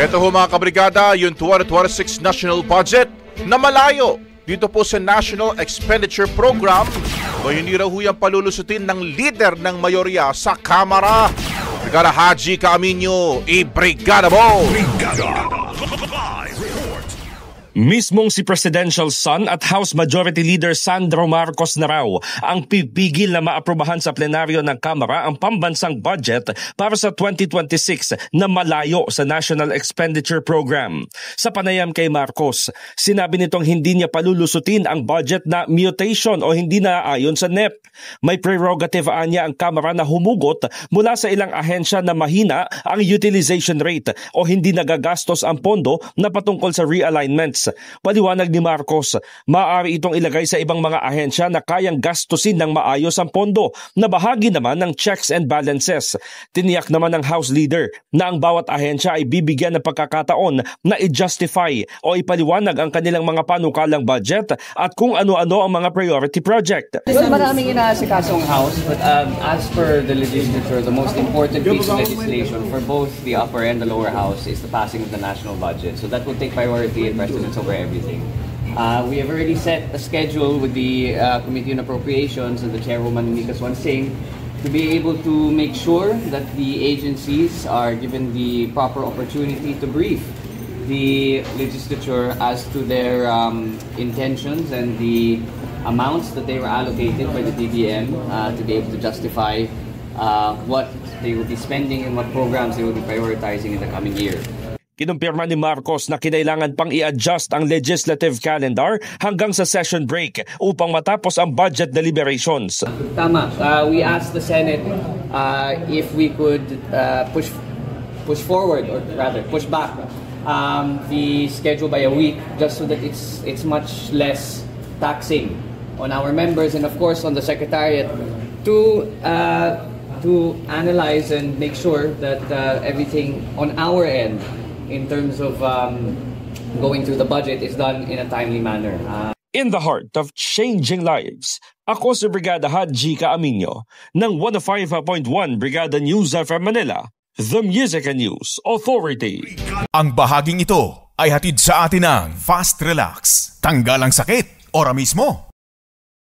Ito ho mga kabrigada, yung 2026 National Budget na malayo dito po sa National Expenditure Program. Hindi raw ho yung palulusutin ng leader ng mayorya sa Kamara. Brigada Haji Caaminio, i-brigada mo! Mismong si Presidential Son at House Majority Leader Sandro Marcos na raw ang pipigil na maaprubahan sa plenaryo ng Kamara ang pambansang budget para sa 2026 na malayo sa National Expenditure Program. Sa panayam kay Marcos, sinabi nitong hindi niya palulusutin ang budget na mutation o hindi naaayon sa NEP. May prerogative niya ang Kamara na humugot mula sa ilang ahensya na mahina ang utilization rate o hindi nagagastos ang pondo na patungkol sa realignments. Paliwanag ni Marcos, maaari itong ilagay sa ibang mga ahensya na kayang gastusin ng maayos ang pondo na bahagi naman ng checks and balances. Tiniyak naman ng House Leader na ang bawat ahensya ay bibigyan ng pagkakataon na i-justify o ipaliwanag ang kanilang mga panukalang budget at kung ano-ano ang mga priority project. Well, maraming inaasikasong House, but as per the legislature, the most important piece of legislation for both the upper and the lower house is the passing of the national budget. So that will take priority and precedence over everything. We have already set a schedule with the Committee on Appropriations and the Chairwoman Nika Swansing to be able to make sure that the agencies are given the proper opportunity to brief the legislature as to their intentions and the amounts that they were allocated by the DBM to be able to justify what they will be spending and what programs they will be prioritizing in the coming year. Kinumpirma ni Marcos na kinailangan pang i-adjust ang legislative calendar hanggang sa session break upang matapos ang budget deliberations. Tama. We asked the Senate if we could push forward, or rather push back the schedule by a week, just so that it's much less taxing on our members and of course on the Secretariat to analyze and make sure that everything on our end in terms of going through the budget is done in a timely manner. In the heart of changing lives, ako si Brigada Haji Caaminio ng 105.1 Brigada News FM Manila, The Music and News Authority. Ang bahaging ito ay hatid sa atin ng Fast Relax. Tanggal ang sakit, ora mismo.